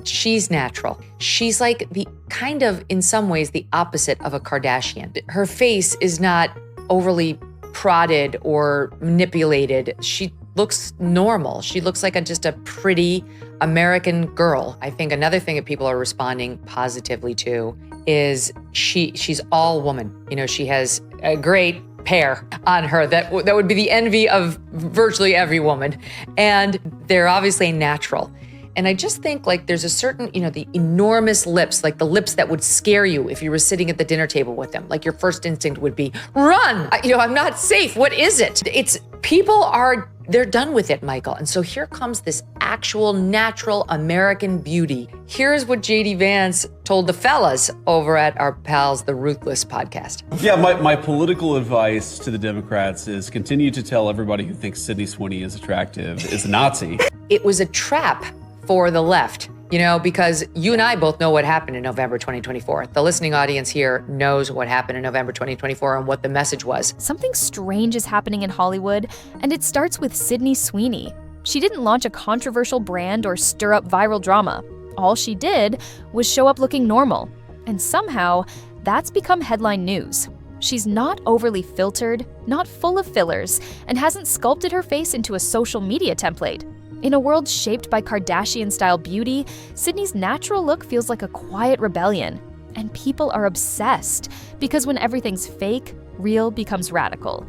She's natural. She's like the kind of, in some ways, the opposite of a Kardashian. Her face is not overly prodded or manipulated. She looks normal. She looks like just a pretty American girl. I think another thing that people are responding positively to is she's all woman. You know, she has a great hair on her that would be the envy of virtually every woman. And they're obviously natural. And I just think like there's a certain, the enormous lips, like the lips that would scare you if you were sitting at the dinner table with them. Like your first instinct would be, run! I'm not safe. What is it? They're done with it, Michael. And so here comes this actual natural American beauty. Here's what JD Vance told the fellas over at our pals, the Ruthless podcast. Yeah, my political advice to the Democrats is continue to tell everybody who thinks Sydney Sweeney is attractive is a Nazi. It was a trap for the left, because you and I both know what happened in November 2024. The listening audience here knows what happened in November 2024 and what the message was. Something strange is happening in Hollywood, and it starts with Sydney Sweeney. She didn't launch a controversial brand or stir up viral drama. All she did was show up looking normal. And somehow, that's become headline news. She's not overly filtered, not full of fillers, and hasn't sculpted her face into a social media template. In a world shaped by Kardashian-style beauty, Sydney's natural look feels like a quiet rebellion. And people are obsessed, because when everything's fake, real becomes radical.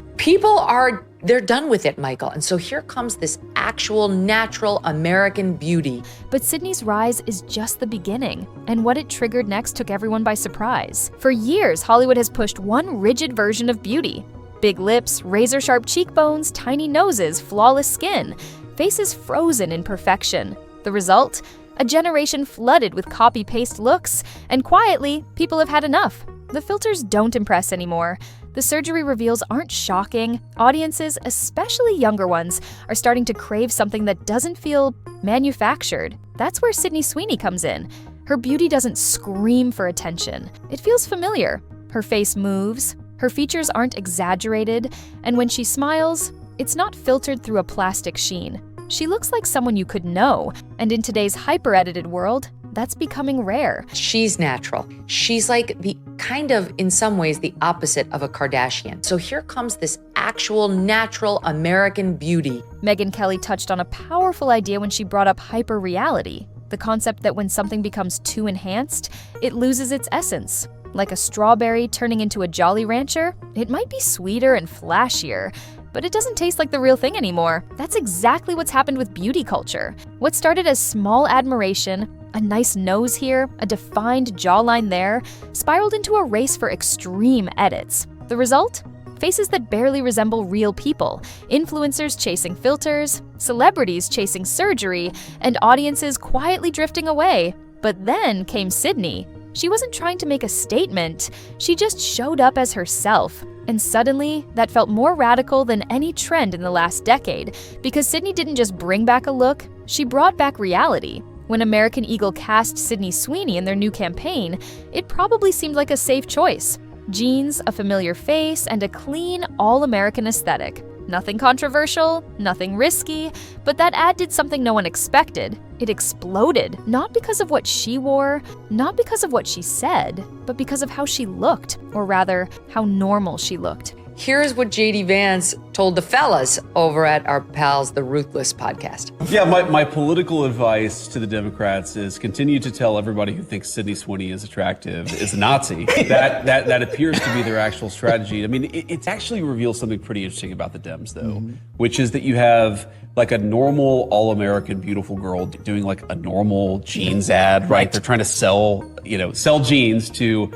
They're done with it, Michael. And so here comes this actual natural American beauty. But Sydney's rise is just the beginning, and what it triggered next took everyone by surprise. For years, Hollywood has pushed one rigid version of beauty. Big lips, razor-sharp cheekbones, tiny noses, flawless skin. Faces frozen in perfection. The result? A generation flooded with copy-paste looks, and quietly, people have had enough. The filters don't impress anymore. The surgery reveals aren't shocking. Audiences, especially younger ones, are starting to crave something that doesn't feel manufactured. That's where Sydney Sweeney comes in. Her beauty doesn't scream for attention. It feels familiar. Her face moves. Her features aren't exaggerated. And when she smiles, it's not filtered through a plastic sheen. She looks like someone you could know, and in today's hyper-edited world, that's becoming rare. She's natural. She's like the kind of, in some ways, the opposite of a Kardashian. So here comes this actual natural American beauty. Megyn Kelly touched on a powerful idea when she brought up hyper-reality, the concept that when something becomes too enhanced, it loses its essence. Like a strawberry turning into a Jolly Rancher, it might be sweeter and flashier, but it doesn't taste like the real thing anymore. That's exactly what's happened with beauty culture. What started as small admiration, a nice nose here, a defined jawline there, spiraled into a race for extreme edits. The result? Faces that barely resemble real people, influencers chasing filters, celebrities chasing surgery, and audiences quietly drifting away. But then came Sydney. She wasn't trying to make a statement, she just showed up as herself. And suddenly, that felt more radical than any trend in the last decade, because Sydney didn't just bring back a look, she brought back reality. When American Eagle cast Sydney Sweeney in their new campaign, it probably seemed like a safe choice. Jeans, a familiar face, and a clean, all-American aesthetic. Nothing controversial, nothing risky, but that ad did something no one expected. It exploded, not because of what she wore, not because of what she said, but because of how she looked, or rather, how normal she looked. Here's what JD Vance told the fellas over at our pals, the Ruthless podcast. Yeah, my political advice to the Democrats is continue to tell everybody who thinks Sydney Sweeney is attractive is a Nazi. That appears to be their actual strategy. I mean, it actually reveals something pretty interesting about the Dems, though, which is that you have like a normal, all-American, beautiful girl doing like a normal jeans ad, right? They're trying to sell jeans to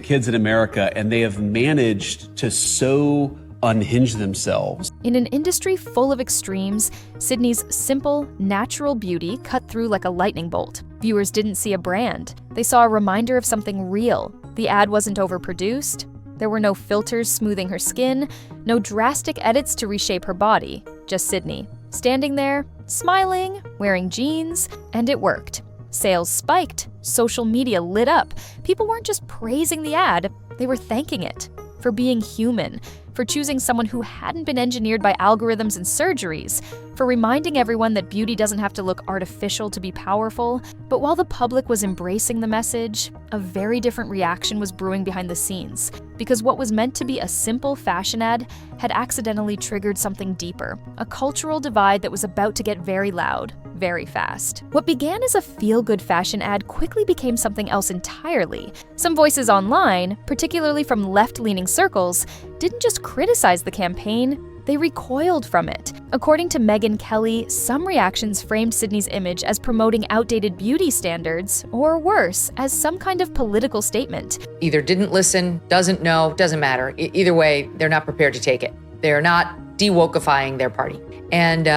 kids in America, and they have managed to so unhinge themselves. In an industry full of extremes, Sydney's simple, natural beauty cut through like a lightning bolt. Viewers didn't see a brand. They saw a reminder of something real. The ad wasn't overproduced. There were no filters smoothing her skin, no drastic edits to reshape her body. Just Sydney, standing there, smiling, wearing jeans, and it worked. Sales spiked, social media lit up. People weren't just praising the ad, they were thanking it. for being human, for choosing someone who hadn't been engineered by algorithms and surgeries, for reminding everyone that beauty doesn't have to look artificial to be powerful. But while the public was embracing the message, a very different reaction was brewing behind the scenes, because what was meant to be a simple fashion ad had accidentally triggered something deeper, a cultural divide that was about to get very loud, very fast. What began as a feel-good fashion ad quickly became something else entirely. Some voices online, particularly from left-leaning circles, didn't just criticize the campaign, they recoiled from it. According to Megyn Kelly, some reactions framed Sydney's image as promoting outdated beauty standards, or worse, as some kind of political statement. Either didn't listen, doesn't know, doesn't matter. Either way, they're not prepared to take it. They're not de-wokeifying their party. And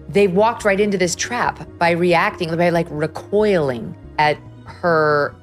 they walked right into this trap by reacting, by recoiling at her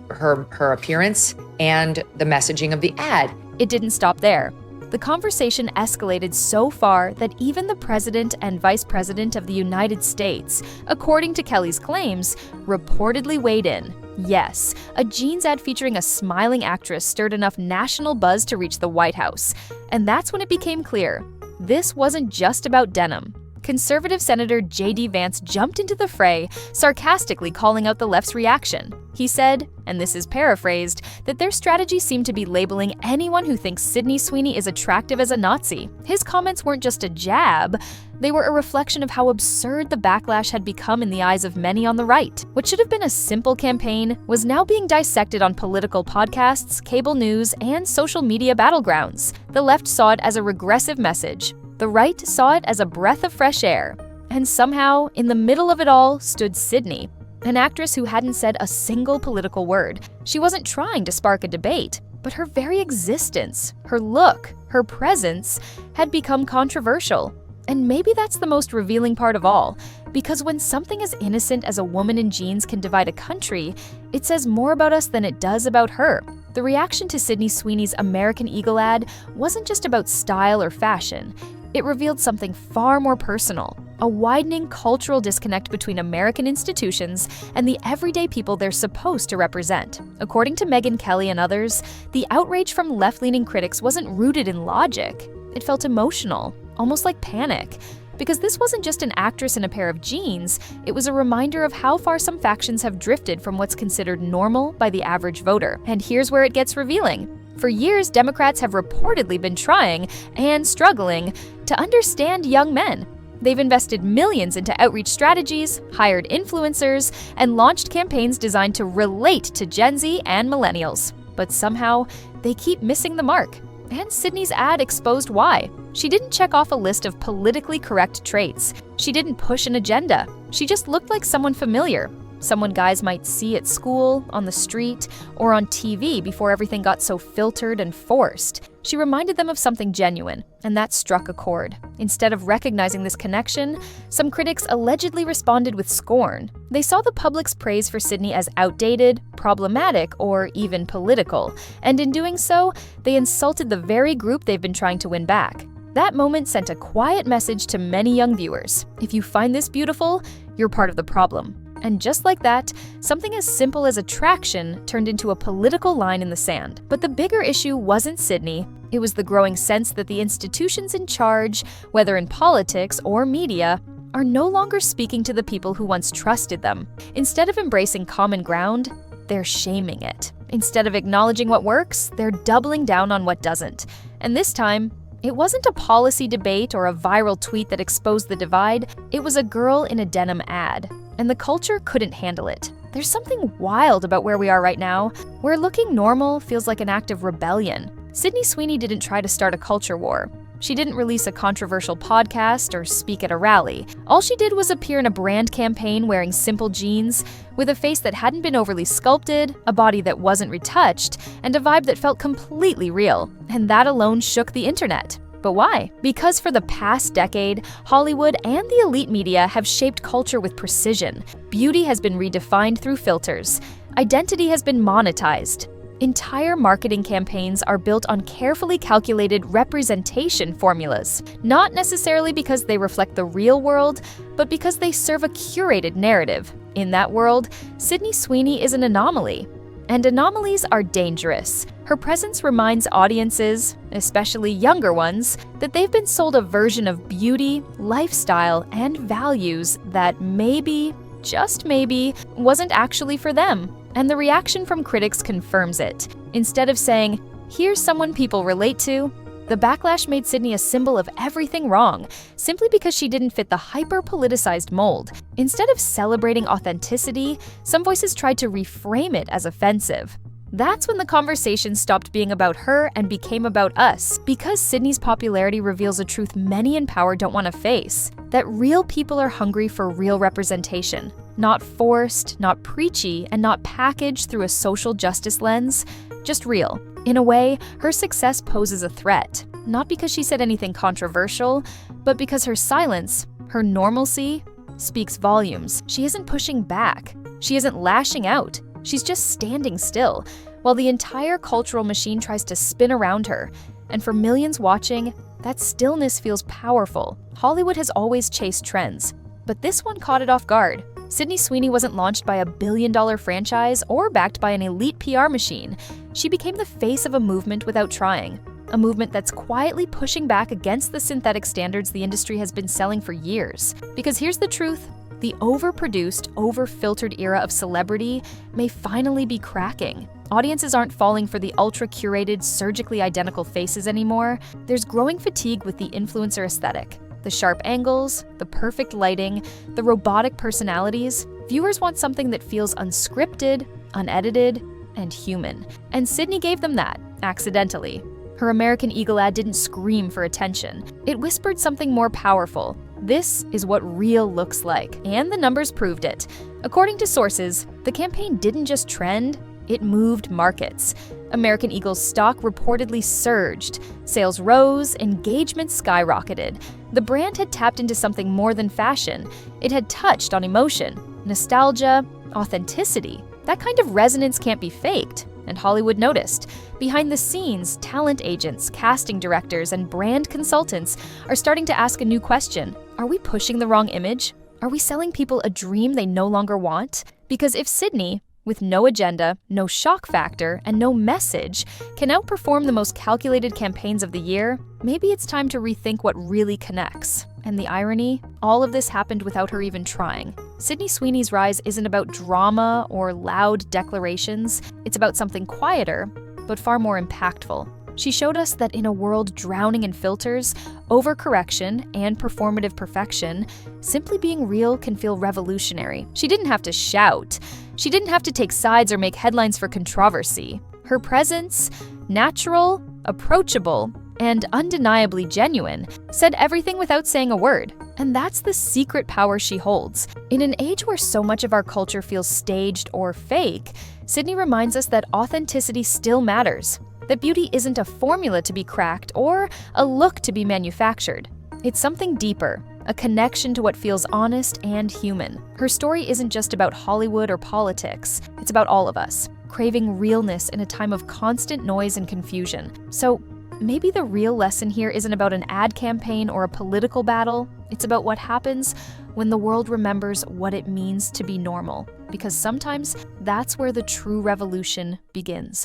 appearance and the messaging of the ad. It didn't stop there. The conversation escalated so far that even the president and vice president of the United States, according to Kelly's claims, reportedly weighed in. Yes, a jeans ad featuring a smiling actress stirred enough national buzz to reach the White House. And that's when it became clear, this wasn't just about denim. Conservative Senator J.D. Vance jumped into the fray, sarcastically calling out the left's reaction. He said, and this is paraphrased, that their strategy seemed to be labeling anyone who thinks Sydney Sweeney is attractive as a Nazi. His comments weren't just a jab, they were a reflection of how absurd the backlash had become in the eyes of many on the right. What should have been a simple campaign was now being dissected on political podcasts, cable news, and social media battlegrounds. The left saw it as a regressive message. The right saw it as a breath of fresh air. And somehow, in the middle of it all, stood Sydney, an actress who hadn't said a single political word. She wasn't trying to spark a debate, but her very existence, her look, her presence, had become controversial. And maybe that's the most revealing part of all, because when something as innocent as a woman in jeans can divide a country, it says more about us than it does about her. The reaction to Sydney Sweeney's American Eagle ad wasn't just about style or fashion. It revealed something far more personal, a widening cultural disconnect between American institutions and the everyday people they're supposed to represent. According to Megyn Kelly and others, the outrage from left-leaning critics wasn't rooted in logic. It felt emotional, almost like panic. Because this wasn't just an actress in a pair of jeans, it was a reminder of how far some factions have drifted from what's considered normal by the average voter. And here's where it gets revealing. For years, Democrats have reportedly been trying, and struggling, to understand young men. They've invested millions into outreach strategies, hired influencers, and launched campaigns designed to relate to Gen Z and millennials. But somehow, they keep missing the mark. And Sydney's ad exposed why. She didn't check off a list of politically correct traits. She didn't push an agenda. She just looked like someone familiar. Someone guys might see at school, on the street, or on TV before everything got so filtered and forced. She reminded them of something genuine, and that struck a chord. Instead of recognizing this connection, some critics allegedly responded with scorn. They saw the public's praise for Sydney as outdated, problematic, or even political, and in doing so, they insulted the very group they've been trying to win back. That moment sent a quiet message to many young viewers. If you find this beautiful, you're part of the problem. And just like that, something as simple as attraction turned into a political line in the sand. But the bigger issue wasn't Sydney. It was the growing sense that the institutions in charge, whether in politics or media, are no longer speaking to the people who once trusted them. Instead of embracing common ground, they're shaming it. Instead of acknowledging what works, they're doubling down on what doesn't. And this time, it wasn't a policy debate or a viral tweet that exposed the divide. It was a girl in a denim ad. And the culture couldn't handle it. There's something wild about where we are right now, where looking normal feels like an act of rebellion. Sydney Sweeney didn't try to start a culture war. She didn't release a controversial podcast or speak at a rally. All she did was appear in a brand campaign wearing simple jeans, with a face that hadn't been overly sculpted, a body that wasn't retouched, and a vibe that felt completely real. And that alone shook the internet. But why? Because for the past decade, Hollywood and the elite media have shaped culture with precision. Beauty has been redefined through filters. Identity has been monetized. Entire marketing campaigns are built on carefully calculated representation formulas, not necessarily because they reflect the real world, but because they serve a curated narrative. In that world, Sydney Sweeney is an anomaly. And anomalies are dangerous. Her presence reminds audiences, especially younger ones, that they've been sold a version of beauty, lifestyle, and values that maybe, just maybe, wasn't actually for them. And the reaction from critics confirms it. Instead of saying, "Here's someone people relate to," the backlash made Sydney a symbol of everything wrong, simply because she didn't fit the hyper-politicized mold. Instead of celebrating authenticity, some voices tried to reframe it as offensive. That's when the conversation stopped being about her and became about us, because Sydney's popularity reveals a truth many in power don't want to face, that real people are hungry for real representation. Not forced, not preachy, and not packaged through a social justice lens, just real. In a way, her success poses a threat, not because she said anything controversial, but because her silence, her normalcy, speaks volumes. She isn't pushing back. She isn't lashing out. She's just standing still, while the entire cultural machine tries to spin around her. And for millions watching, that stillness feels powerful. Hollywood has always chased trends, but this one caught it off guard. Sydney Sweeney wasn't launched by a billion-dollar franchise or backed by an elite PR machine. She became the face of a movement without trying. A movement that's quietly pushing back against the synthetic standards the industry has been selling for years. Because here's the truth, the overproduced, over-filtered era of celebrity may finally be cracking. Audiences aren't falling for the ultra-curated, surgically identical faces anymore. There's growing fatigue with the influencer aesthetic. The sharp angles, the perfect lighting, the robotic personalities. Viewers want something that feels unscripted, unedited, and human. And Sydney gave them that, accidentally. Her American Eagle ad didn't scream for attention. It whispered something more powerful. This is what real looks like, and the numbers proved it. According to sources, the campaign didn't just trend, it moved markets. American Eagle's stock reportedly surged. Sales rose, engagement skyrocketed. The brand had tapped into something more than fashion. It had touched on emotion, nostalgia, authenticity. That kind of resonance can't be faked, and Hollywood noticed. Behind the scenes, talent agents, casting directors, and brand consultants are starting to ask a new question. Are we pushing the wrong image? Are we selling people a dream they no longer want? Because if Sydney, with no agenda, no shock factor, and no message, can outperform the most calculated campaigns of the year, maybe it's time to rethink what really connects. And the irony? All of this happened without her even trying. Sydney Sweeney's rise isn't about drama or loud declarations. It's about something quieter, but far more impactful. She showed us that in a world drowning in filters, overcorrection, and performative perfection, simply being real can feel revolutionary. She didn't have to shout. She didn't have to take sides or make headlines for controversy. Her presence, natural, approachable, and undeniably genuine, said everything without saying a word. And that's the secret power she holds. In an age where so much of our culture feels staged or fake, Sydney reminds us that authenticity still matters. That beauty isn't a formula to be cracked or a look to be manufactured. It's something deeper, a connection to what feels honest and human. Her story isn't just about Hollywood or politics. It's about all of us, craving realness in a time of constant noise and confusion. So maybe the real lesson here isn't about an ad campaign or a political battle. It's about what happens when the world remembers what it means to be normal. Because sometimes that's where the true revolution begins.